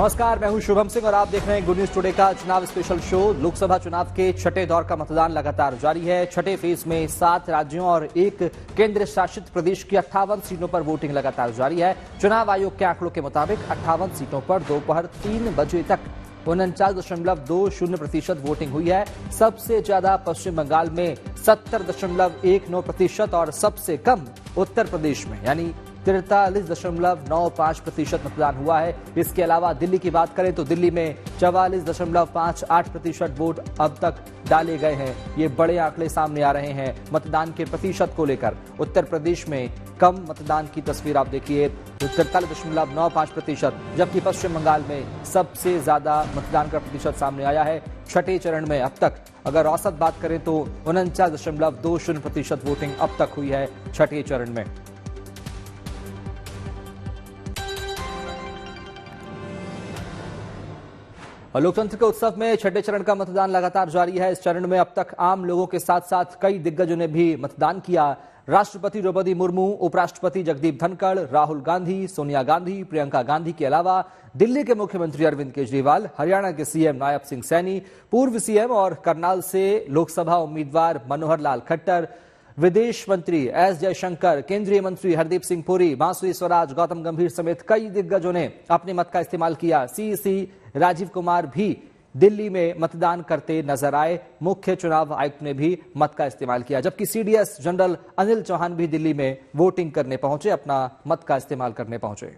नमस्कार, मैं हूं शुभम सिंह और आप देख रहे हैं गुड न्यूज टुडे का चुनाव स्पेशल शो। लोकसभा चुनाव के छठे दौर का मतदान लगातार जारी है। छठे फेज में 7 राज्यों और 1 केंद्र शासित प्रदेश की 58 सीटों पर वोटिंग लगातार जारी है। चुनाव आयोग के आंकड़ों के मुताबिक 58 सीटों पर दोपहर 3 बजे तक 49.20% वोटिंग हुई है। सबसे ज्यादा पश्चिम बंगाल में 70.19% और सबसे कम उत्तर प्रदेश में यानी 43.95% मतदान हुआ है। इसके अलावा दिल्ली की बात करें तो दिल्ली में 44.58% वोट अब तक डाले गए हैं। ये बड़े आंकड़े सामने आ रहे हैं मतदान के प्रतिशत को लेकर। उत्तर प्रदेश में कम मतदान की तस्वीर आप देखिए, 43.95%, जबकि पश्चिम बंगाल में सबसे ज्यादा मतदान का प्रतिशत सामने आया है। छठे चरण में अब तक अगर औसत बात करें तो 49.20% वोटिंग अब तक हुई है छठे चरण में। लोकतंत्र के उत्सव में छठे चरण का मतदान लगातार जारी है। इस चरण में अब तक आम लोगों के साथ साथ कई दिग्गजों ने भी मतदान किया। राष्ट्रपति द्रौपदी मुर्मू, उपराष्ट्रपति जगदीप धनखड़, राहुल गांधी, सोनिया गांधी, प्रियंका गांधी के अलावा दिल्ली के मुख्यमंत्री अरविंद केजरीवाल, हरियाणा के सीएम नायब सिंह सैनी, पूर्व सीएम और करनाल से लोकसभा उम्मीदवार मनोहर लाल खट्टर, विदेश मंत्री एस जयशंकर, केंद्रीय मंत्री हरदीप सिंह पुरी, बांसुरी स्वराज, गौतम गंभीर समेत कई दिग्गजों ने अपने मत का इस्तेमाल किया। सीईसी राजीव कुमार भी दिल्ली में मतदान करते नजर आए। मुख्य चुनाव आयुक्त ने भी मत का इस्तेमाल किया, जबकि सीडीएस जनरल अनिल चौहान भी दिल्ली में वोटिंग करने पहुंचे, अपना मत का इस्तेमाल करने पहुंचे।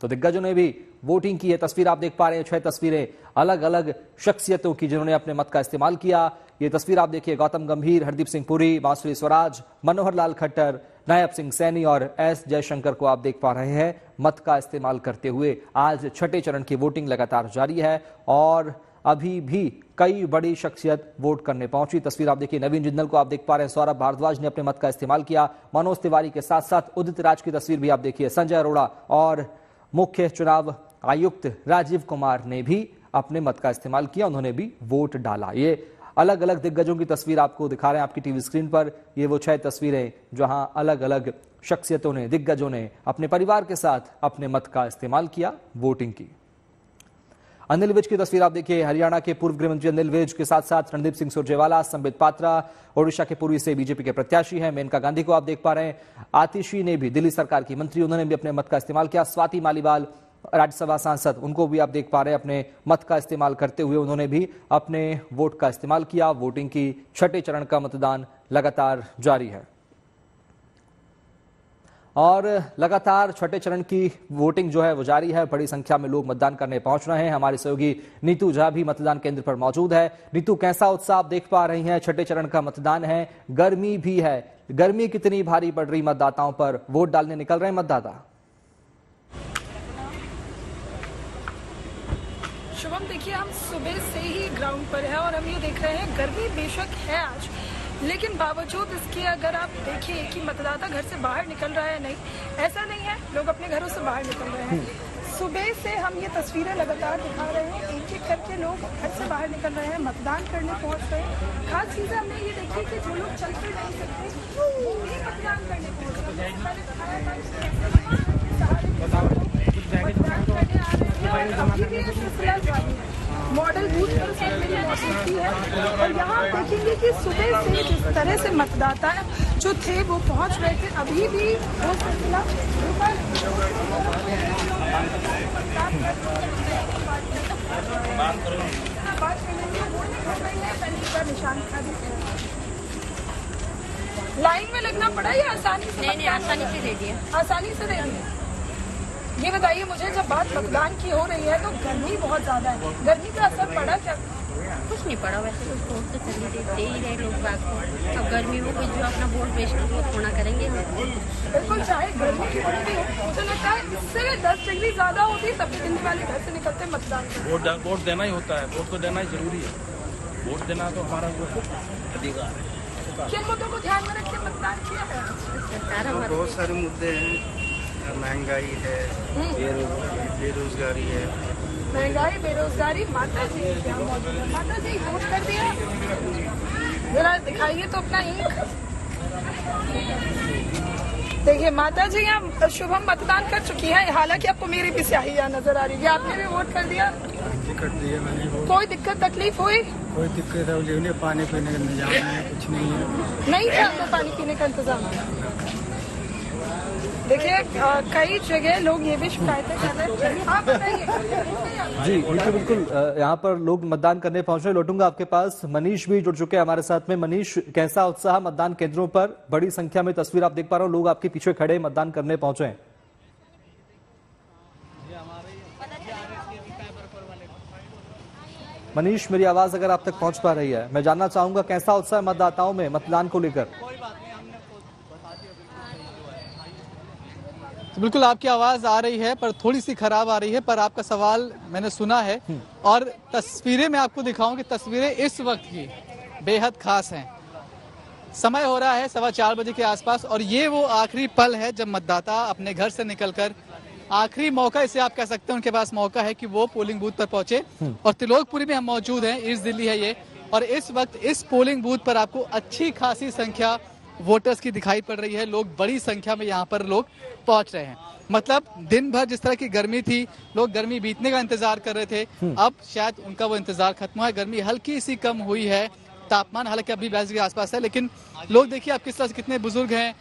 तो दिग्गजों ने भी वोटिंग की है। तस्वीर आप देख पा रहे हैं, 6 तस्वीरें अलग अलग शख्सियतों की जिन्होंने अपने मत का इस्तेमाल किया। ये तस्वीर आप देखिए, गौतम गंभीर, हरदीप सिंह पुरी, बांसुरी स्वराज, मनोहर लाल खट्टर, नायब सिंह सैनी और एस जयशंकर को आप देख पा रहे हैं मत का इस्तेमाल करते हुए। आज छठे चरण की वोटिंग लगातार जारी है और अभी भी कई बड़ी शख्सियत वोट करने पहुंची। तस्वीर आप देखिए, नवीन जिंदल को आप देख पा रहे हैं, सौरभ भारद्वाज ने अपने मत का इस्तेमाल किया। मनोज तिवारी के साथ साथ उदित राज की तस्वीर भी आप देखिए, संजय अरोड़ा और मुख्य चुनाव आयुक्त राजीव कुमार ने भी अपने मत का इस्तेमाल किया, उन्होंने भी वोट डाला। ये अलग अलग दिग्गजों की तस्वीर आपको दिखा रहे हैं आपकी टीवी स्क्रीन पर। ये वो 6 तस्वीरें जहां अलग अलग शख्सियतों ने, दिग्गजों ने अपने परिवार के साथ अपने मत का इस्तेमाल किया, वोटिंग की। अनिल विज की तस्वीर आप देखिए, हरियाणा के पूर्व गृह मंत्री अनिल विज के साथ साथ रणदीप सिंह सुरजेवाला, संबित पात्रा, ओडिशा के पूर्वी से बीजेपी के प्रत्याशी हैं, मेनका गांधी को आप देख पा रहे हैं। आतिशी ने भी, दिल्ली सरकार की मंत्री, उन्होंने भी अपने मत का इस्तेमाल किया। स्वाति मालीवाल, राज्यसभा सांसद, उनको भी आप देख पा रहे हैं अपने मत का इस्तेमाल करते हुए, उन्होंने भी अपने वोट का इस्तेमाल किया। वोटिंग की छठे चरण का मतदान लगातार जारी है और लगातार छठे चरण की वोटिंग जो है वो जारी है। बड़ी संख्या में लोग मतदान करने पहुंच रहे हैं। हमारी सहयोगी नीतू झा भी मतदान केंद्र पर मौजूद है। नीतू, कैसा उत्साह आप देख पा रही हैं? छठे चरण का मतदान है, गर्मी भी है, गर्मी कितनी भारी पड़ रही मतदाताओं पर? वोट डालने निकल रहे हैं मतदाता? शुभम, देखिए, हम सुबह से ही ग्राउंड पर है और हम ये देख रहे हैं गर्मी बेशक है आज, लेकिन बावजूद इसके अगर आप देखिए कि मतदाता घर से बाहर निकल रहा है, नहीं ऐसा नहीं है, लोग अपने घरों से बाहर निकल रहे हैं। सुबह से हम ये तस्वीरें लगातार दिखा रहे हैं, एक एक करके लोग घर से बाहर निकल रहे हैं, मतदान करने पहुंच रहे हैं। खास चीज़ हमने ये देखी कि जो लोग चल फिर नहीं सकते वो भी मतदान करने पहुंच रहे हैं। मॉडल बूथ पर सब मेरी मौजूदगी है और यहाँ देखेंगे कि सुबह से जिस तरह से मतदाता जो थे वो पहुँच रहे थे, अभी भी वो सिलसिला निशान खा दी। लाइन में लगना पड़ा या आसानी से? नहीं, आसानी से दे दिया। आसानी से दे दिया। ये बताइए मुझे, जब बात मतदान की हो रही है तो गर्मी बहुत ज्यादा है, गर्मी का असर पड़ा क्या? कुछ नहीं पड़ा, वैसे तो वोट तो चली दे ही रहे लोग बात को। अब गर्मी में कोई जो अपना वोट वेस्ट होना करेंगे। बिल्कुल, चाहे गर्मी की वजह भी हो, मुझे लगता है इससे 10 डिग्री ज्यादा होती तब भी दिल्ली वाले घर से निकलते मतदान। वोट देना ही होता है, वोट तो देना ही जरूरी है। वोट देना तो हमारा अधिकार है। किन मुद्दों को ध्यान में रख के मतदान किया है? बहुत सारे मुद्दे हैं, महंगाई है, बेरोजगारी है। महंगाई, बेरोजगारी। माता जी क्या मौजूद है? माता जी, वोट कर दिया? जरा दिखाइए तो अपना ईंख। देखिए माता जी, यहाँ शुभम मतदान कर चुकी है, हालांकि आपको मेरी भी स्याही यहाँ नजर आ रही है। आपने भी वोट कर दिया? कर दिए मैंने वो। कोई दिक्कत तकलीफ हुई? कोई दिक्कत है नहीं, पानी पीने का इंतजाम नहीं है, कुछ नहीं है। नहीं था आपको पानी पीने का इंतजाम? देखिए कई जगह लोग ये भी शिकायतें कर रहे हैं। आप बताइए। जी बिल्कुल बिल्कुल, यहाँ पर लोग मतदान करने पहुंच रहे। लौटूंगा आपके पास। मनीष भी जुड़ चुके हैं हमारे साथ में। मनीष, कैसा उत्साह मतदान केंद्रों पर? बड़ी संख्या में तस्वीर आप देख पा रहे हो, लोग आपके पीछे खड़े मतदान करने पहुंचे हैं। मनीष, मेरी आवाज अगर आप तक पहुंच पा रही है, मैं जानना चाहूंगा कैसा उत्साह मतदाताओं में मतदान को लेकर? तो बिल्कुल आपकी आवाज आ रही है पर थोड़ी सी खराब आ रही है, पर आपका सवाल मैंने सुना है और तस्वीरें मैं आपको दिखाऊं कि तस्वीरें इस वक्त की बेहद खास हैं। समय हो रहा है 4:15 बजे के आसपास और ये वो आखिरी पल है जब मतदाता अपने घर से निकलकर, आखिरी मौका इसे आप कह सकते हैं, उनके पास मौका है कि वो पोलिंग बूथ पर पहुंचे। और तिलोकपुरी में हम मौजूद हैं, ईस्ट दिल्ली है ये, और इस वक्त इस पोलिंग बूथ पर आपको अच्छी खासी संख्या वोटर्स की दिखाई पड़ रही है। लोग बड़ी संख्या में यहाँ पर लोग पहुंच रहे हैं। मतलब दिन भर जिस तरह की गर्मी थी, लोग गर्मी बीतने का इंतजार कर रहे थे, अब शायद उनका वो इंतजार खत्म हुआ है। गर्मी हल्की सी कम हुई है, तापमान हालांकि अभी 42 के आसपास है, लेकिन लोग देखिए आप किस तरह से, कितने बुजुर्ग हैं,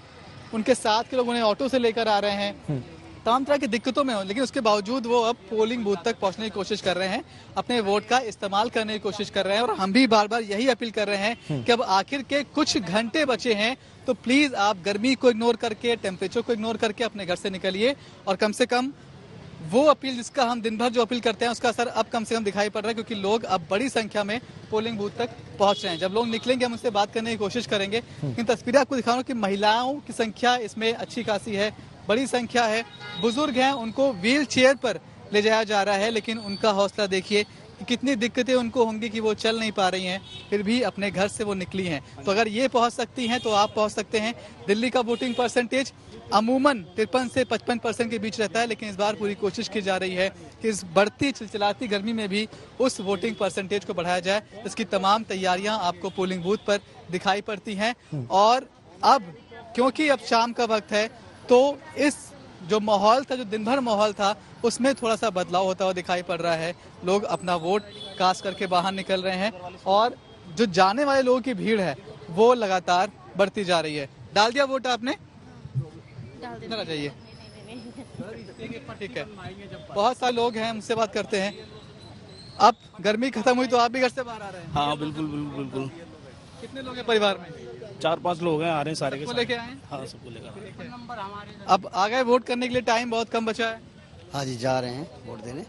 उनके साथ के लोग उन्हें ऑटो से लेकर आ रहे हैं, तमाम तरह की दिक्कतों में हो, लेकिन उसके बावजूद वो अब पोलिंग बूथ तक पहुंचने की कोशिश कर रहे हैं, अपने वोट का इस्तेमाल करने की कोशिश कर रहे हैं। और हम भी बार बार यही अपील कर रहे हैं कि अब आखिर के कुछ घंटे बचे हैं, तो प्लीज आप गर्मी को इग्नोर करके, टेम्परेचर को इग्नोर करके अपने घर से निकलिए और कम से कम वो अपील जिसका हम दिन भर जो अपील करते हैं उसका असर अब कम से कम दिखाई पड़ रहा है, क्योंकि लोग अब बड़ी संख्या में पोलिंग बूथ तक पहुंच रहे हैं। जब लोग निकलेंगे हम उनसे बात करने की कोशिश करेंगे। इन तस्वीरें आपको दिखा रहा हूं कि महिलाओं की संख्या इसमें अच्छी खासी है, बड़ी संख्या है। बुजुर्ग हैं, उनको व्हील चेयर पर ले जाया जा रहा है, लेकिन उनका हौसला देखिए कि कितनी दिक्कतें उनको होंगी कि वो चल नहीं पा रही हैं, फिर भी अपने घर से वो निकली हैं। तो अगर ये पहुंच सकती हैं तो आप पहुंच सकते हैं। दिल्ली का वोटिंग परसेंटेज अमूमन 53 से 55% के बीच रहता है, लेकिन इस बार पूरी कोशिश की जा रही है कि इस बढ़ती चिलचिलाती गर्मी में भी उस वोटिंग परसेंटेज को बढ़ाया जाए। इसकी तमाम तैयारियां आपको पोलिंग बूथ पर दिखाई पड़ती हैं। और अब क्योंकि अब शाम का वक्त है, तो इस जो माहौल था, जो दिन भर माहौल था, उसमें थोड़ा सा बदलाव होता हुआ दिखाई पड़ रहा है। लोग अपना वोट कास्ट करके बाहर निकल रहे हैं और जो जाने वाले लोगों की भीड़ है वो लगातार बढ़ती जा रही है। डाल दिया वोट आपने? इधर आ जाइए। ठीक है, बहुत सारे लोग हैं, उनसे बात करते हैं। अब गर्मी खत्म हुई तो आप भी घर से बाहर आ रहे हैं? हाँ बिल्कुल बिल्कुल बिल्कुल। कितने लोग हैं परिवार में? 4-5 लोग हैं, आ रहे हैं सारे के सबको सारे। लेके आए हैं? हाँ सबको लेकर। अब आ गए वोट करने के लिए, टाइम बहुत कम बचा है। हाँ जी, जा रहे हैं वोट देने।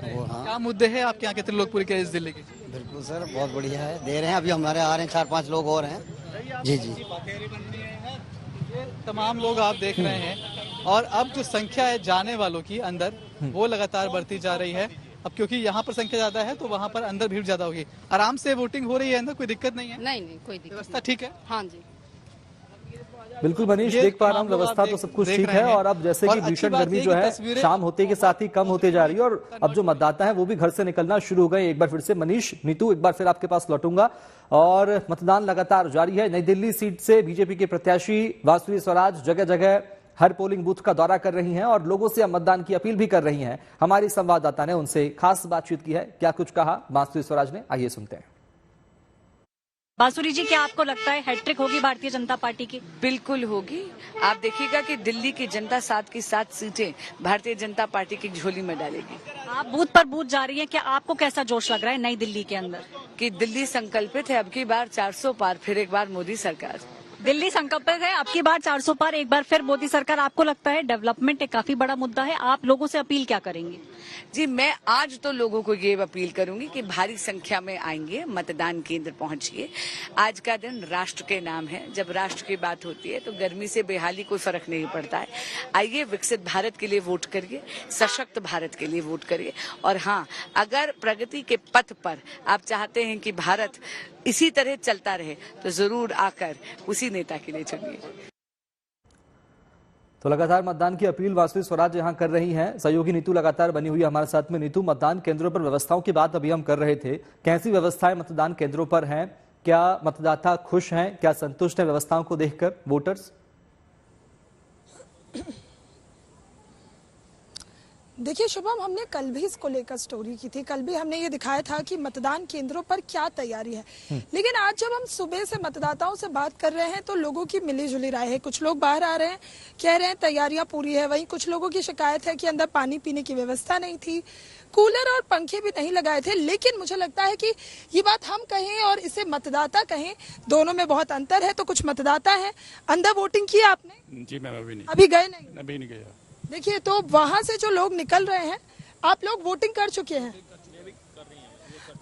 वो हाँ, क्या मुद्दे हैं आपके यहाँ के त्रिलोकपुरी के, इस दिल्ली के? बिल्कुल सर, बहुत बढ़िया है, दे रहे हैं। अभी हमारे आ रहे हैं 4-5 लोग और हैं। जी जी, ये तमाम लोग आप देख रहे हैं और अब जो संख्या है जाने वालों की अंदर, वो लगातार बढ़ती जा रही है। अब क्योंकि यहाँ पर संख्या ज्यादा है तो वहाँ पर अंदर भीड़ ज्यादा होगी। आराम से वोटिंग हो रही है अंदर, कोई दिक्कत नहीं है? नहीं कोई दिक्कत व्यवस्था ठीक है? हाँ जी बिल्कुल मनीष, देख पा रहा हूँ व्यवस्था तो सब कुछ ठीक है। और अब जैसे कि भीषण गर्मी जो है शाम होते के साथ ही कम होते जा रही है और अब जो मतदाता है वो भी घर से निकलना शुरू हो गए। एक बार फिर से मनीष, नीतू एक बार फिर आपके पास लौटूंगा। और मतदान लगातार जारी है। नई दिल्ली सीट से बीजेपी के प्रत्याशी बांसुरी स्वराज जगह जगह हर पोलिंग बूथ का दौरा कर रही हैं और लोगों से मतदान की अपील भी कर रही हैं। हमारी संवाददाता ने उनसे खास बातचीत की है। क्या कुछ कहा बांसुरी स्वराज ने, आइए सुनते हैं। बांसुरी जी, क्या आपको लगता है हैट्रिक होगी भारतीय जनता पार्टी की? बिल्कुल होगी। आप देखिएगा कि दिल्ली की जनता 7 की 7 सीटें भारतीय जनता पार्टी की झोली में डालेगी। आप बूथ पर बूथ जा रही हैं, क्या आपको कैसा जोश लग रहा है नई दिल्ली के अंदर? कि दिल्ली संकल्पित है अब की बार 400 पार, फिर एक बार मोदी सरकार। दिल्ली संकल्पित है अब की बार 400 पार, एक बार फिर मोदी सरकार। आपको लगता है डेवलपमेंट एक काफी बड़ा मुद्दा है, आप लोगों से अपील क्या करेंगे? जी, मैं आज तो लोगों को ये अपील करूंगी कि भारी संख्या में आएंगे, मतदान केंद्र पहुंचिए। आज का दिन राष्ट्र के नाम है। जब राष्ट्र की बात होती है तो गर्मी से बेहाली कोई फर्क नहीं पड़ता है। आइए, विकसित भारत के लिए वोट करिए, सशक्त भारत के लिए वोट करिए। और हाँ, अगर प्रगति के पथ पर आप चाहते हैं कि भारत इसी तरह चलता रहे तो जरूर आकर उसी नेता के लिए चुनिए। तो लगातार मतदान की अपील बांसुरी स्वराज यहां कर रही हैं। सहयोगी नीतू लगातार बनी हुई हमारे साथ में। नीतू, मतदान केंद्रों पर व्यवस्थाओं की बात अभी हम कर रहे थे, कैसी व्यवस्थाएं मतदान केंद्रों पर हैं? क्या मतदाता खुश हैं? क्या संतुष्ट है व्यवस्थाओं को देखकर वोटर्स? देखिए शुभम, हमने कल भी इसको लेकर स्टोरी की थी। कल भी हमने ये दिखाया था कि मतदान केंद्रों पर क्या तैयारी है, लेकिन आज जब हम सुबह से मतदाताओं से बात कर रहे हैं तो लोगों की मिली जुली राय है। कुछ लोग बाहर आ रहे हैं, कह रहे हैं तैयारियां पूरी है। वहीं कुछ लोगों की शिकायत है कि अंदर पानी पीने की व्यवस्था नहीं थी, कूलर और पंखे भी नहीं लगाए थे। लेकिन मुझे लगता है कि ये बात हम कहें और इसे मतदाता कहें, दोनों में बहुत अंतर है। तो कुछ मतदाता है, अंदर वोटिंग की आपने? जी मैम अभी नहीं। अभी गए नहीं? अभी नहीं गया। देखिए, तो वहां से जो लोग निकल रहे हैं, आप लोग वोटिंग कर चुके हैं।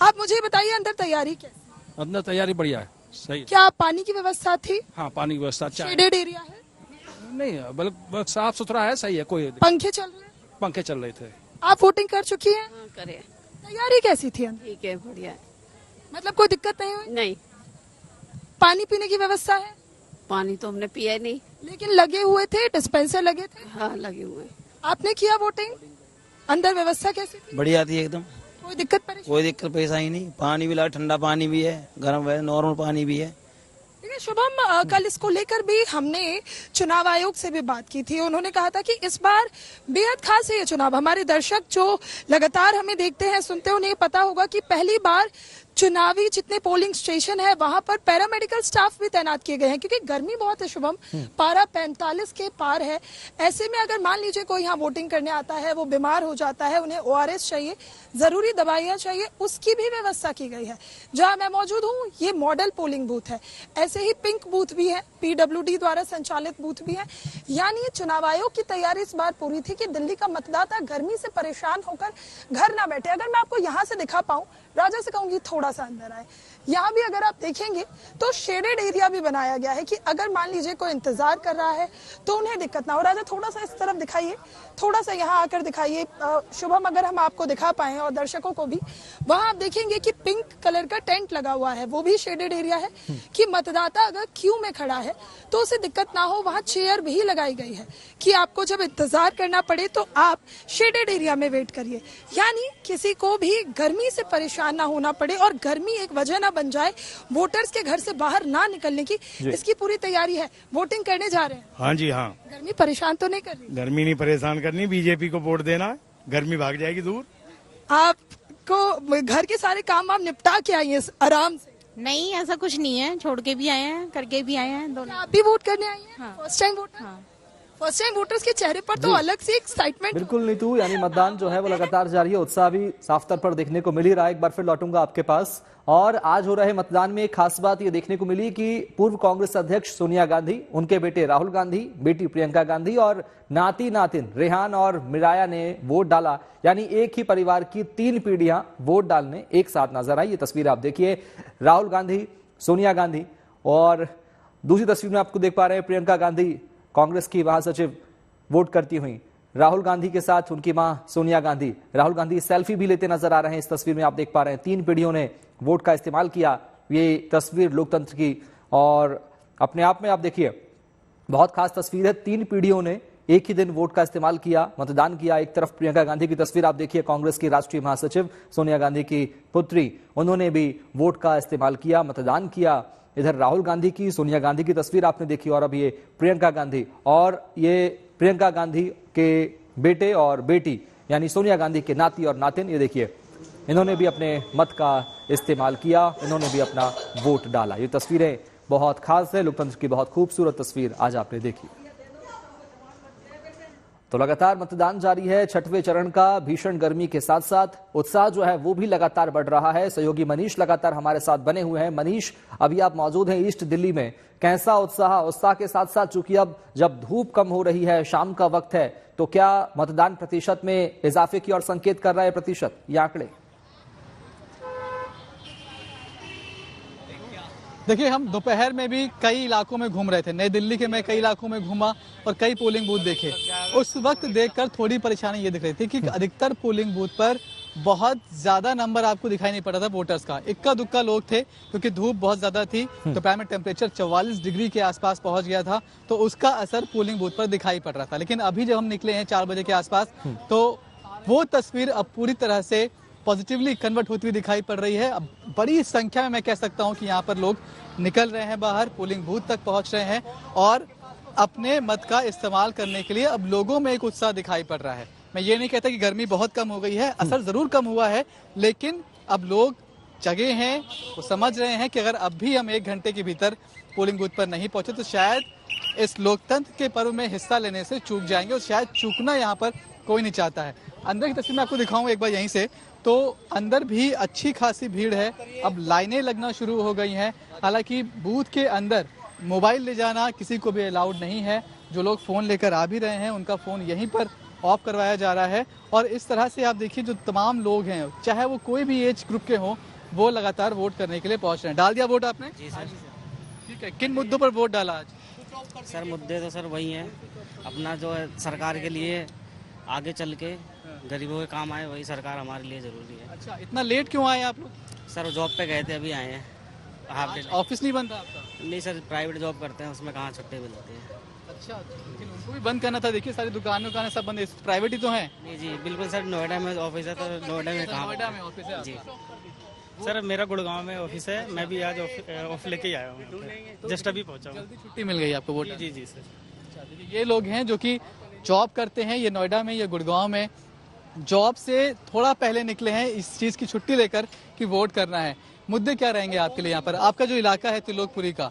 आप मुझे बताइए अंदर तैयारी कैसी? अंदर तैयारी बढ़िया है, सही है। क्या पानी की व्यवस्था थी? हाँ पानी की व्यवस्था अच्छा है। शेडेड एरिया है? नहीं बल्कि साफ सुथरा है, सही है। कोई पंखे चल रहे हैं? पंखे चल रहे थे। आप वोटिंग कर चुकी हैं? हाँ, करे। तैयारी कैसी थी अंदर? ठीक है, बढ़िया है। मतलब कोई दिक्कत नहीं हुई? नहीं, पानी पीने की व्यवस्था है? पानी तो हमने पिया नहीं। लेकिन लगे हुए थे, डिस्पेंसर लगे थे? हाँ लगे हुए। आपने किया वोटिंग? अंदर व्यवस्था कैसी थी? बढ़िया थी एकदम, कोई दिक्कत परेशानी? कोई दिक्कत परेशानी नहीं। पानी भी लगा, ठंडा पानी भी है, गर्म है, नॉर्मल पानी भी है। देखिए शुभम, कल इसको लेकर भी हमने चुनाव आयोग से भी बात की थी। उन्होंने कहा था कि इस बार बेहद खास है ये चुनाव। हमारे दर्शक जो लगातार हमें देखते हैं, सुनते हैं, उन्हें पता होगा कि पहली बार चुनावी जितने पोलिंग स्टेशन है वहां पर पैरामेडिकल स्टाफ भी तैनात किए गए हैं, क्योंकि गर्मी बहुत है शुभम, पारा 45 के पार है। ऐसे में अगर मान लीजिए कोई यहाँ वोटिंग करने आता है, वो बीमार हो जाता है, उन्हें ORS चाहिए, जरूरी दवाइयां चाहिए, उसकी भी व्यवस्था की गई है। जहां मैं मौजूद हूँ ये मॉडल पोलिंग बूथ है। ऐसे ही पिंक बूथ भी है, PWD द्वारा संचालित बूथ भी है। यानी चुनाव आयोग की तैयारी इस बार पूरी थी कि दिल्ली का मतदाता गर्मी से परेशान होकर घर ना बैठे। अगर मैं आपको यहाँ से दिखा पाऊं, राजा से कहूंगी थोड़ा सा अंदर आए। यहाँ भी अगर आप देखेंगे तो शेडेड एरिया भी बनाया गया है कि अगर मान लीजिए कोई इंतजार कर रहा है तो उन्हें दिक्कत ना हो। राजा थोड़ा सा इस तरफ दिखाइए, थोड़ा सा यहाँ आकर दिखाइए शुभम, अगर हम आपको दिखा पाए और दर्शकों को भी। वहां आप देखेंगे कि पिंक कलर का टेंट लगा हुआ है, वो भी शेडेड एरिया है कि मतदाता अगर क्यू में खड़ा है तो उसे दिक्कत ना हो। वहां चेयर भी लगाई गई है कि आपको जब इंतजार करना पड़े तो आप शेडेड एरिया में वेट करिए। यानी किसी को भी गर्मी से परेशान ना होना पड़े और गर्मी एक वजह ना बन जाए वोटर्स के घर से बाहर ना निकलने की, इसकी पूरी तैयारी है। वोटिंग करने जा रहे हैं? हाँ जी हाँ। गर्मी परेशान तो नहीं कर रही? गर्मी नहीं परेशान करनी, बीजेपी को वोट देना है, गर्मी भाग जाएगी दूर। आपको घर के सारे काम आप निपटा के आई हैं आराम से? नहीं, ऐसा कुछ नहीं है, छोड़ के भी आए हैं, करके भी आए हैं दोनों। आप भी वोट करने आई हैं? हाँ। First time voter? हाँ। फर्स्ट टाइम वोटर्स के चेहरे पर तो अलग से एक्साइटमेंट। बिल्कुल नीतू, यानी मतदान जो है वो लगातार जारी है, उत्साह भी साफ तौर पर देखने को मिल ही रहा है। एक बार फिर लौटूंगा आपके पास। और आज हो रहे मतदान में एक खास बात ये देखने को मिली कि पूर्व कांग्रेस अध्यक्ष सोनिया गांधी, उनके बेटे राहुल गांधी, बेटी प्रियंका गांधी और नाती नातिन रेहान और मिराया ने वोट डाला। यानी एक ही परिवार की 3 पीढ़ियां वोट डालने एक साथ नजर आई। ये तस्वीर आप देखिए, राहुल गांधी, सोनिया गांधी, और दूसरी तस्वीर में आपको देख पा रहे हैं प्रियंका गांधी, कांग्रेस की महासचिव, वोट करती हुई। राहुल गांधी के साथ उनकी मां सोनिया गांधी। राहुल गांधी सेल्फी भी लेते नजर आ रहे हैं। इस तस्वीर में आप देख पा रहे हैं 3 पीढ़ियों ने वोट का इस्तेमाल किया। ये तस्वीर लोकतंत्र की और अपने आप में आप देखिए बहुत खास तस्वीर है। 3 पीढ़ियों ने एक ही दिन वोट का इस्तेमाल किया, मतदान किया। एक तरफ प्रियंका गांधी की तस्वीर आप देखिए, कांग्रेस की राष्ट्रीय महासचिव, सोनिया गांधी की पुत्री, उन्होंने भी वोट का इस्तेमाल किया, मतदान किया। इधर राहुल गांधी की, सोनिया गांधी की तस्वीर आपने देखी, और अब ये प्रियंका गांधी, और ये प्रियंका गांधी के बेटे और बेटी यानी सोनिया गांधी के नाती और नातिन, ये देखिए इन्होंने भी अपने मत का इस्तेमाल किया, इन्होंने भी अपना वोट डाला। ये तस्वीरें बहुत खास है, लोकतंत्र की बहुत खूबसूरत तस्वीर आज आपने देखी। तो लगातार मतदान जारी है, 6वें चरण का। भीषण गर्मी के साथ साथ उत्साह जो है वो भी लगातार बढ़ रहा है। सहयोगी मनीष लगातार हमारे साथ बने हुए हैं। मनीष, अभी आप मौजूद हैं ईस्ट दिल्ली में, कैसा उत्साह के साथ साथ चूंकि अब जब धूप कम हो रही है, शाम का वक्त है, तो क्या मतदान प्रतिशत में इजाफे की ओर संकेत कर रहा है प्रतिशत, ये आंकड़े? देखिए, हम दोपहर में भी कई इलाकों में घूम रहे थे। नई दिल्ली के मैं कई इलाकों में घूमा और कई पोलिंग बूथ देखे। उस वक्त देखकर थोड़ी परेशानी ये दिख रही थी कि अधिकतर पोलिंग बूथ पर बहुत ज्यादा नंबर आपको दिखाई नहीं पड़ा था वोटर्स का। इक्का दुक्का लोग थे क्योंकि धूप बहुत ज्यादा थी। दोपहर में टेम्परेचर 44 डिग्री के आसपास पहुंच गया था, तो उसका असर पोलिंग बूथ पर दिखाई पड़ रहा था। लेकिन अभी जब हम निकले हैं 4 बजे के आसपास, तो वो तस्वीर अब पूरी तरह से पॉजिटिवली कन्वर्ट होती हुई दिखाई पड़ रही है। अब बड़ी संख्या में मैं कह सकता हूं कि यहाँ पर लोग निकल रहे हैं बाहर, पोलिंग बूथ तक पहुंच रहे हैं, और अपने मत का इस्तेमाल करने के लिए अब लोगों में एक उत्साह दिखाई पड़ रहा है। मैं ये नहीं कहता कि गर्मी बहुत कम हो गई है, असर जरूर कम हुआ है, लेकिन अब लोग जगे हैं, वो समझ रहे हैं कि अगर अब भी हम 1 घंटे के भीतर पोलिंग बूथ पर नहीं पहुंचे तो शायद इस लोकतंत्र के पर्व में हिस्सा लेने से चूक जाएंगे, और शायद चूकना यहाँ पर कोई नहीं चाहता है। अंदर की तस्वीर मैं आपको दिखाऊं एक बार यहीं से, तो अंदर भी अच्छी खासी भीड़ है। अब लाइनें लगना शुरू हो गई हैं। हालांकि बूथ के अंदर मोबाइल ले जाना किसी को भी अलाउड नहीं है। जो लोग फ़ोन लेकर आ भी रहे हैं उनका फ़ोन यहीं पर ऑफ करवाया जा रहा है। और इस तरह से आप देखिए जो तमाम लोग हैं, चाहे वो कोई भी एज ग्रुप के हों, वो लगातार वोट करने के लिए पहुंच रहे हैं। डाल दिया वोट आपने? जी सर। ठीक है, किन मुद्दों पर वोट डाला आज? सर मुद्दे तो सर वही हैं, अपना जो है सरकार के लिए आगे चल के गरीबों के काम आए, वही सरकार हमारे लिए जरूरी है। अच्छा, इतना लेट क्यों आए आप लोग? सर जॉब पे गए थे, अभी आए हैं। ऑफिस नहीं बंद था आपका? नहीं सर, प्राइवेट जॉब करते हैं, उसमें कहाँ छुट्टी मिलती है। अच्छा, लेकिन उनको भी बंद करना था। देखिए सारी दुकानें सब बंद है, प्राइवेट ही तो हैं। नहीं जी बिल्कुल सर, नोएडा में ऑफिस है, तो नोएडा में कहाँ? नोएडा में ऑफिस है जी सर, मेरा गुड़गांव में ऑफिस है, मैं भी आज ऑफ लेके ही आया हूँ, जस्ट अभी पहुँचा हूँ। जल्दी छुट्टी मिल गई आपको वोट? जी जी सर। अच्छा, देखिए ये लोग हैं जो कि जॉब करते हैं, ये नोएडा में, ये गुड़गांव में, जॉब से थोड़ा पहले निकले हैं इस चीज़ की छुट्टी लेकर कि वोट करना है। मुद्दे क्या रहेंगे आपके लिए यहाँ पर? आपका जो इलाका है त्रिलोकपुरी का,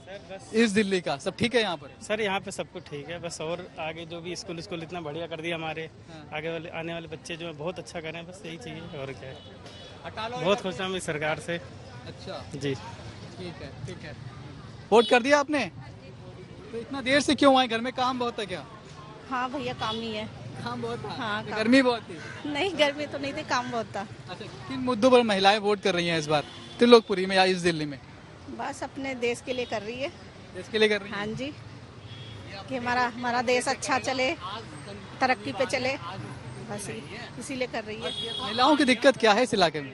ईस्ट दिल्ली का, सब ठीक है यहाँ पर? सर यहाँ पे सब कुछ ठीक है, बस और आगे जो भी स्कूल इतना बढ़िया कर दिया, हमारे आगे वाले आने वाले बच्चे जो है बहुत अच्छा करें, बस यही चाहिए और क्या है। बहुत खुश हैं हम इस सरकार से। अच्छा जी ठीक है, ठीक है। वोट कर दिया आपने? तो इतना देर से क्यों आए? घर में काम बहुत है क्या? हाँ भैया, काम ही है। काम बहुत था? हाँ, गर्मी बहुत थी? नहीं, गर्मी तो नहीं थी, काम बहुत था। अच्छा, किन मुद्दों पर महिलाएं वोट कर रही हैं इस बार त्रिलोकपुरी में या इस दिल्ली में? बस अपने देश के लिए कर रही है। देश के लिए कर रही है? हाँ जी, कि हमारा देश अच्छा चले, तरक्की पे चले, बस इसीलिए कर रही है। महिलाओं की दिक्कत क्या है इस इलाके में?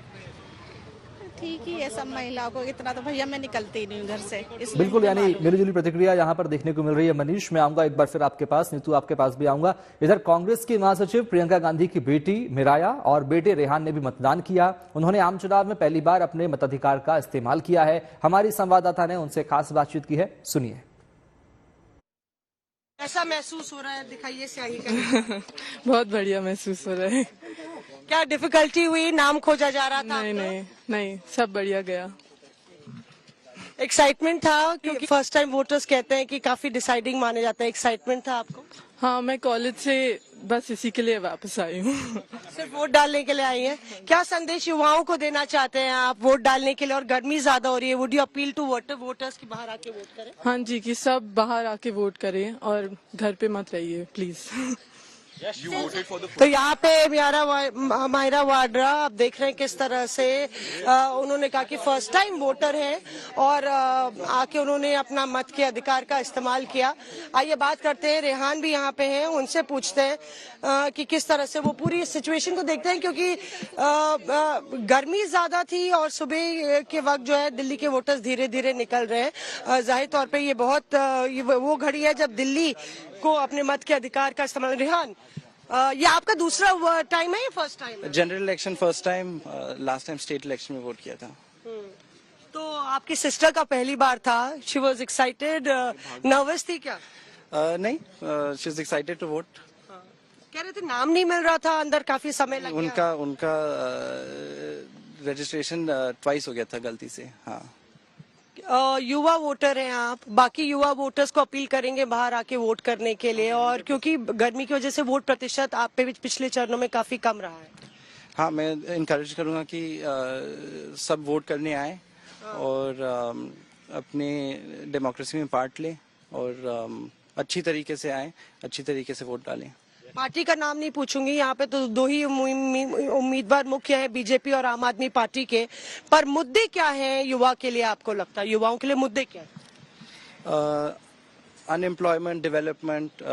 ठीक ही है सब महिलाओं को, इतना तो भैया मैं निकलती ही नहीं घर से। बिल्कुल, यानी मिलीजुली प्रतिक्रिया यहाँ पर देखने को मिल रही है। मनीष, मैं आऊंगा एक बार फिर आपके पास, नीतू आपके पास भी आऊंगा। इधर कांग्रेस की महासचिव प्रियंका गांधी की बेटी मिराया और बेटे रेहान ने भी मतदान किया। उन्होंने आम चुनाव में पहली बार अपने मताधिकार का इस्तेमाल किया है। हमारी संवाददाता ने उनसे खास बातचीत की है, सुनिए। ऐसा महसूस हो रहा है, दिखाइए स्याही। बहुत बढ़िया महसूस हो रहा है। क्या डिफिकल्टी हुई? नाम खोजा जा रहा था? नहीं, सब बढ़िया गया। एक्साइटमेंट था क्योंकि फर्स्ट टाइम वोटर्स कहते हैं कि काफी डिसाइडिंग माने जाते हैं। एक्साइटमेंट था आपको? हाँ, मैं कॉलेज से बस इसी के लिए वापस आई हूँ। सिर्फ वोट डालने के लिए आई हैं? क्या संदेश युवाओं को देना चाहते हैं आप वोट डालने के लिए? और गर्मी ज्यादा हो रही है, would you appeal to voters की बाहर आके वोट करें? हाँ जी, कि सब बाहर आके वोट करें और घर पे मत रहिए प्लीज। तो यहाँ पे मायरा वाड्रा, आप देख रहे हैं किस तरह से उन्होंने कहा कि फर्स्ट टाइम वोटर है और आके उन्होंने अपना मत के अधिकार का इस्तेमाल किया। आइए बात करते हैं, रेहान भी यहाँ पे हैं, उनसे पूछते हैं कि किस तरह से वो पूरी सिचुएशन को देखते हैं, क्योंकि गर्मी ज्यादा थी और सुबह के वक्त जो है दिल्ली के वोटर्स धीरे धीरे निकल रहे हैं। जाहिर तौर पे ये बहुत वो घड़ी है जब दिल्ली को अपने मत के अधिकार का इस्तेमाल। रेहान, ये आपका दूसरा टाइम है या first time? General election first time, last time state election में वोट किया था। तो आपकी सिस्टर का पहली बार था, शी वाज एक्साइटेड, नर्वस थी क्या? नहीं, she is excited to vote. कह रहे थे नाम नहीं मिल रहा था, अंदर काफी समय लग गया। उनका रजिस्ट्रेशन ट्वाइस हो गया था गलती से। हाँ, युवा वोटर हैं आप, बाकी युवा वोटर्स को अपील करेंगे बाहर आके वोट करने के लिए? और क्योंकि गर्मी की वजह से वोट प्रतिशत आप पे भी पिछले चरणों में काफी कम रहा है। हाँ, मैं इनकरेज करूंगा कि सब वोट करने आए और अपने डेमोक्रेसी में पार्ट लें और अच्छी तरीके से आए, अच्छी तरीके से वोट डालें। पार्टी का नाम नहीं पूछूंगी, यहाँ पे तो दो ही उम्मीदवार मुख्य है, बीजेपी और आम आदमी पार्टी के। पर मुद्दे क्या हैं युवा के लिए, आपको लगता है युवाओं के लिए मुद्दे क्या है? Unemployment, development.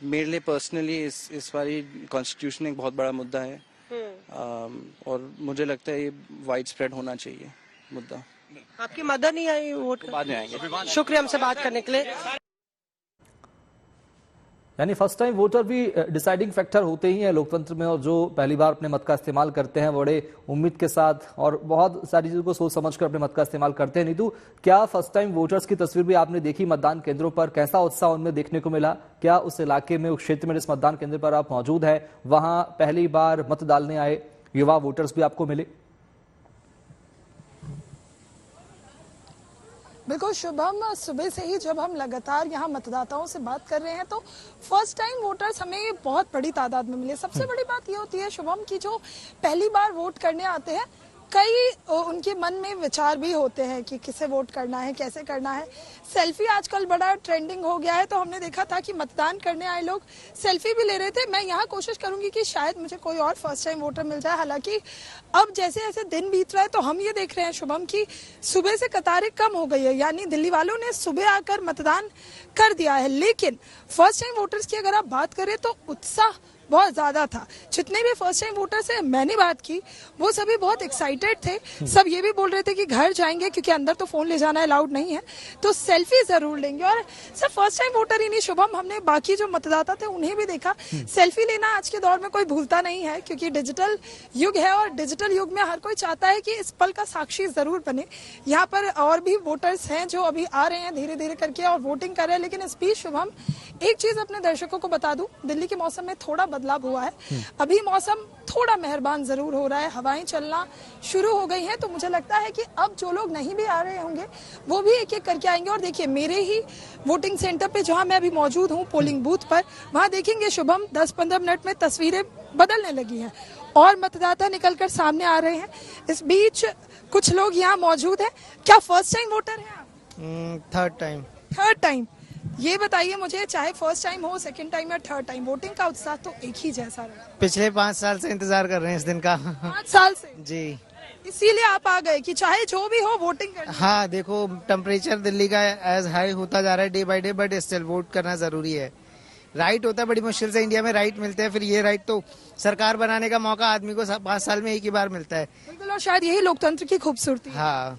मेरे लिए पर्सनली इस बारी कॉन्स्टिट्यूशन एक बहुत बड़ा मुद्दा है और मुझे लगता है ये वाइड स्प्रेड होना चाहिए मुद्दा। आपकी मदर नहीं आई वोट? बाद में आएंगे। शुक्रिया हमसे बात करने के लिए। यानी फर्स्ट टाइम वोटर भी डिसाइडिंग फैक्टर होते ही हैं लोकतंत्र में, और जो पहली बार अपने मत का इस्तेमाल करते हैं बड़े उम्मीद के साथ और बहुत सारी चीजों को सोच समझकर अपने मत का इस्तेमाल करते हैं। नीतू, क्या फर्स्ट टाइम वोटर्स की तस्वीर भी आपने देखी मतदान केंद्रों पर? कैसा उत्साह उनमें देखने को मिला? क्या उस इलाके में, उस क्षेत्र में जिस मतदान केंद्र पर आप मौजूद है, वहां पहली बार मत डालने आए युवा वोटर्स भी आपको मिले? बिल्कुल शुभम, सुबह से ही जब हम लगातार यहाँ मतदाताओं से बात कर रहे हैं तो फर्स्ट टाइम वोटर्स हमें बहुत बड़ी तादाद में मिले। सबसे बड़ी बात ये होती है शुभम की जो पहली बार वोट करने आते हैं, कई उनके मन में विचार भी होते हैं कि किसे वोट करना है, कैसे करना है। सेल्फी आजकल बड़ा ट्रेंडिंग हो गया है, तो हमने देखा था कि मतदान करने आए लोग सेल्फी भी ले रहे थे। मैं यहाँ कोशिश करूंगी कि शायद मुझे कोई और फर्स्ट टाइम वोटर मिल जाए। हालांकि अब जैसे जैसे दिन बीत रहा है तो हम ये देख रहे हैं शुभम की सुबह से कतारें कम हो गई है, यानी दिल्ली वालों ने सुबह आकर मतदान कर दिया है। लेकिन फर्स्ट टाइम वोटर्स की अगर आप बात करें तो उत्साह बहुत ज्यादा था। जितने भी फर्स्ट टाइम वोटर से मैंने बात की वो सभी बहुत एक्साइटेड थे। सब ये भी बोल रहे थे कि घर जाएंगे, क्योंकि अंदर तो फोन ले जाना अलाउड नहीं है, तो सेल्फी जरूर लेंगे। और सिर्फ फर्स्ट टाइम वोटर ही नहीं शुभम, हमने बाकी जो मतदाता थे उन्हें भी देखा। सेल्फी लेना आज के दौर में कोई भूलता नहीं है, क्योंकि डिजिटल युग है और डिजिटल युग में हर कोई चाहता है कि इस पल का साक्षी जरूर बने। यहाँ पर और भी वोटर्स हैं जो अभी आ रहे हैं धीरे धीरे करके और वोटिंग कर रहे हैं। लेकिन इस बीच शुभम एक चीज अपने दर्शकों को बता दूं, दिल्ली के मौसम में थोड़ा बदलाव हुआ है। अभी मौसम थोड़ा मेहरबान जरूर हो रहा है, हवाएं चलना शुरू हो गई हैं, तो मुझे लगता है कि अब जो लोग नहीं भी आ रहे होंगे वो भी एक एक करके आएंगे। और देखिए मेरे ही वोटिंग सेंटर पे जहां मैं अभी मौजूद हूं पोलिंग बूथ पर, वहां देखेंगे शुभम 10-15 मिनट में तस्वीरें बदलने लगी हैं और मतदाता निकलकर सामने आ रहे हैं। इस बीच कुछ लोग यहाँ मौजूद है। क्या फर्स्ट टाइम वोटर है आप? Third time. ये बताइए मुझे, चाहे फर्स्ट टाइम हो, सेकंड टाइम या थर्ड टाइम, वोटिंग का उत्साह तो एक ही जैसा रहा। पिछले 5 साल से इंतजार कर रहे हैं इस दिन का। 5 साल से जी, इसीलिए आप आ गए कि चाहे जो भी हो वोटिंग करना। हाँ, देखो टेम्परेचर दिल्ली का एज हाई होता जा रहा है day by day, but still vote करना जरूरी है। राइट होता है, बड़ी मुश्किल से इंडिया में राइट मिलते हैं। फिर ये राइट तो सरकार बनाने का मौका आदमी को 5 साल में एक ही बार मिलता है। बिल्कुल, और शायद यही लोकतंत्र की खूबसूरती है। हाँ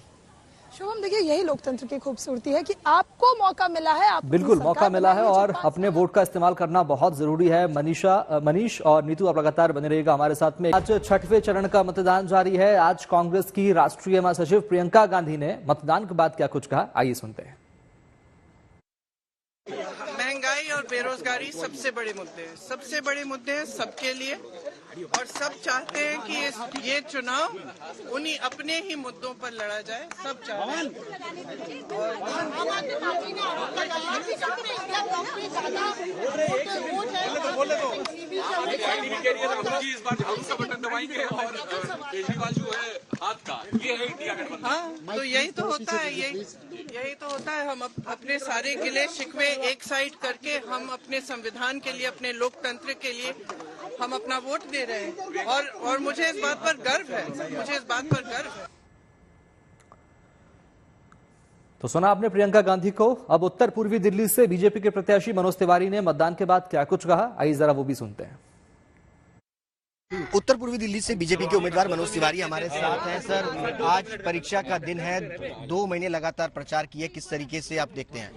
शुभम, देखिए यही लोकतंत्र की खूबसूरती है कि आपको मौका मिला है, आप बिल्कुल मौका मिला है और अपने वोट का इस्तेमाल करना बहुत जरूरी है। मनीष और नीतू आप लगातार बने रहिएगा हमारे साथ में। आज 6वें चरण का मतदान जारी है। आज कांग्रेस की राष्ट्रीय महासचिव प्रियंका गांधी ने मतदान के बाद क्या कुछ कहा, आइए सुनते हैं। महंगाई और बेरोजगारी सबसे बड़े मुद्दे हैं सबके लिए, और सब चाहते हैं कि ये चुनाव उन्हीं अपने ही मुद्दों पर लड़ा जाए। सब चाहते हैं। हाँ, तो यही तो होता है, यही तो होता है। हम अपने सारे गिले शिकवे एक साइड करके हम अपने संविधान के लिए, अपने लोकतंत्र के लिए हम अपना वोट दे रहे हैं, और मुझे इस बात पर गर्व है। तो सुना आपने प्रियंका गांधी को। अब उत्तर पूर्वी दिल्ली से बीजेपी के प्रत्याशी मनोज तिवारी ने मतदान के बाद क्या कुछ कहा, आइए जरा वो भी सुनते हैं। उत्तर पूर्वी दिल्ली से बीजेपी के उम्मीदवार मनोज तिवारी हमारे साथ हैं। सर, आज परीक्षा का दिन है, 2 महीने लगातार प्रचार किए, किस तरीके से आप देखते हैं?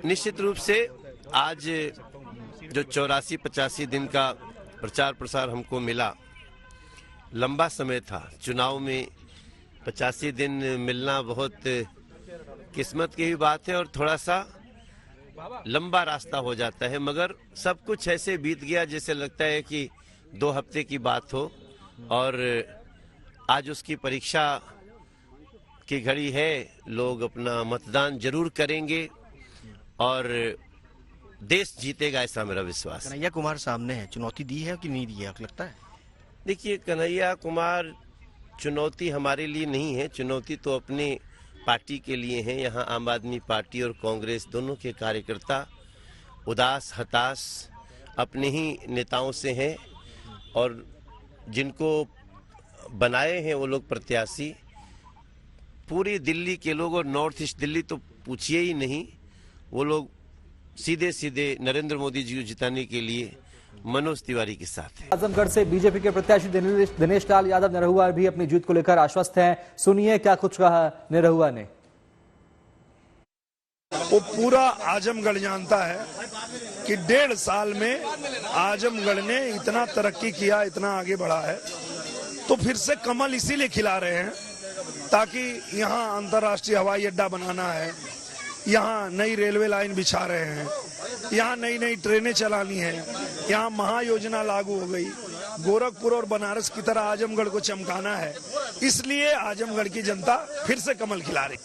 निश्चित रूप से आज जो 84-85 दिन का प्रचार प्रसार हमको मिला, लंबा समय था। चुनाव में 85 दिन मिलना बहुत किस्मत की ही बात है और थोड़ा सा लंबा रास्ता हो जाता है, मगर सब कुछ ऐसे बीत गया जैसे लगता है कि 2 हफ्ते की बात हो। और आज उसकी परीक्षा की घड़ी है, लोग अपना मतदान जरूर करेंगे और देश जीतेगा, ऐसा मेरा विश्वास। कन्हैया कुमार सामने है, चुनौती दी है कि नहीं दी है, आपको लगता है? देखिए, कन्हैया कुमार चुनौती हमारे लिए नहीं है, चुनौती तो अपने पार्टी के लिए है। यहाँ आम आदमी पार्टी और कांग्रेस दोनों के कार्यकर्ता उदास हताश अपने ही नेताओं से हैं, और जिनको बनाए हैं वो लोग प्रत्याशी पूरी दिल्ली के लोग, और नॉर्थ ईस्ट दिल्ली तो पूछिए ही नहीं, वो लोग सीधे सीधे नरेंद्र मोदी जी को जिताने के लिए मनोज तिवारी के साथ है। आजमगढ़ से बीजेपी के प्रत्याशी दिनेश लाल यादव निरहुआ भी अपनी जीत को लेकर आश्वस्त हैं। सुनिए क्या कुछ कहा निरहुआ ने। वो पूरा आजमगढ़ जानता है कि 1.5 साल में आजमगढ़ ने इतना तरक्की किया, इतना आगे बढ़ा है। तो फिर से कमल इसीलिए खिला रहे हैं ताकि यहाँ अंतर्राष्ट्रीय हवाई अड्डा बनाना है, यहाँ नई रेलवे लाइन बिछा रहे हैं, यहाँ नई नई ट्रेनें चलानी है, यहाँ महायोजना लागू हो गई, गोरखपुर और बनारस की तरह आजमगढ़ को चमकाना है। इसलिए आजमगढ़ की जनता फिर से कमल खिला रही।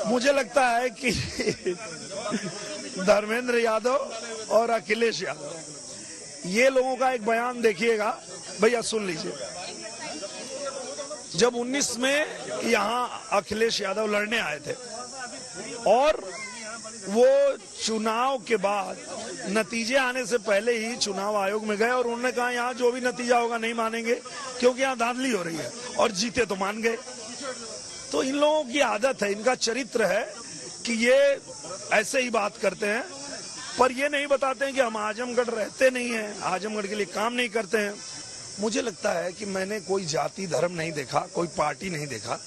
मुझे लगता है कि धर्मेंद्र यादव और अखिलेश यादव, ये लोगों का एक बयान देखिएगा भैया, सुन लीजिए। जब 19 में यहाँ अखिलेश यादव लड़ने आए थे और वो चुनाव के बाद नतीजे आने से पहले ही चुनाव आयोग में गए और उन्होंने कहा यहाँ जो भी नतीजा होगा नहीं मानेंगे क्योंकि यहाँ धांधली हो रही है, और जीते तो मान गए। तो इन लोगों की आदत है, इनका चरित्र है कि ये ऐसे ही बात करते हैं, पर ये नहीं बताते हैं कि हम आजमगढ़ रहते नहीं हैं, आजमगढ़ के लिए काम नहीं करते हैं। मुझे लगता है कि मैंने कोई जाति धर्म नहीं देखा, कोई पार्टी नहीं देखा,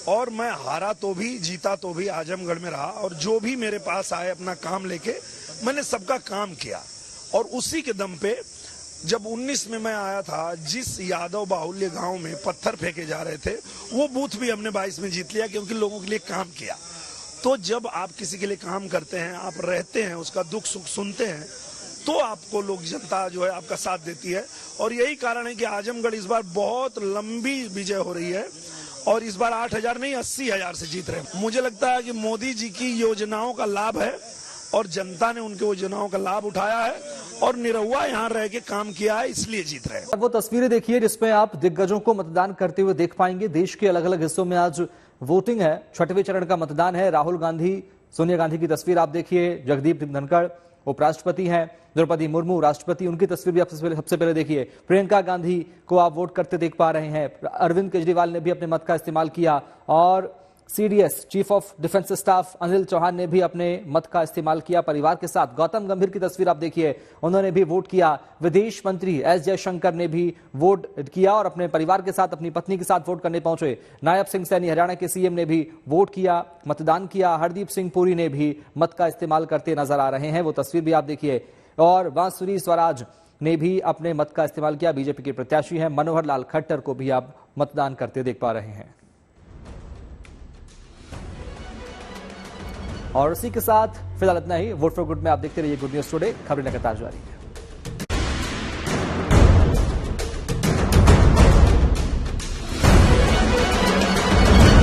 और मैं हारा तो भी जीता तो भी आजमगढ़ में रहा, और जो भी मेरे पास आए अपना काम लेके मैंने सबका काम किया। और उसी के दम पे जब 19 में मैं आया था, जिस यादव बाहुल्य गांव में पत्थर फेंके जा रहे थे, वो बूथ भी हमने 22 में जीत लिया क्योंकि लोगों के लिए काम किया। तो जब आप किसी के लिए काम करते हैं, आप रहते हैं, उसका दुख सुख सुनते हैं, तो आपको लोग, जनता जो है आपका साथ देती है। और यही कारण है कि आजमगढ़ इस बार बहुत लंबी विजय हो रही है और इस बार 8,000 नहीं 80,000 से जीत रहे हैं। मुझे लगता है कि मोदी जी की योजनाओं का लाभ है और जनता ने उनकी योजनाओं का लाभ उठाया है और निरहुआ यहाँ रह के काम किया है, इसलिए जीत रहे हैं। अब वो तस्वीरें देखिए जिसमें आप दिग्गजों को मतदान करते हुए देख पाएंगे। देश के अलग अलग हिस्सों में आज वोटिंग है, 6वें चरण का मतदान है। राहुल गांधी, सोनिया गांधी की तस्वीर आप देखिए, जगदीप धनखड़ उपराष्ट्रपति हैं, द्रौपदी मुर्मू राष्ट्रपति, उनकी तस्वीर भी आप सबसे पहले देखिए। प्रियंका गांधी को आप वोट करते देख पा रहे हैं। अरविंद केजरीवाल ने भी अपने मत का इस्तेमाल किया और CDS chief of defence staff Anil Chauhan ने भी अपने मत का इस्तेमाल किया परिवार के साथ। गौतम गंभीर की तस्वीर आप देखिए, उन्होंने भी वोट किया। विदेश मंत्री एस जयशंकर ने भी वोट किया और अपने परिवार के साथ, अपनी पत्नी के साथ वोट करने पहुंचे। नायब सिंह सैनी हरियाणा के सीएम ने भी वोट किया, मतदान किया। हरदीप सिंह पुरी ने भी मत का इस्तेमाल करते नजर आ रहे हैं, वो तस्वीर भी आप देखिए। और बांसुरी स्वराज ने भी अपने मत का इस्तेमाल किया, बीजेपी के प्रत्याशी हैं। मनोहर लाल खट्टर को भी आप मतदान करते देख पा रहे हैं। और इसी के साथ फिलहाल इतना ही। वोट फॉर गुड में आप देखते रहिए गुड न्यूज टुडे। खबरें लगातार जारी है।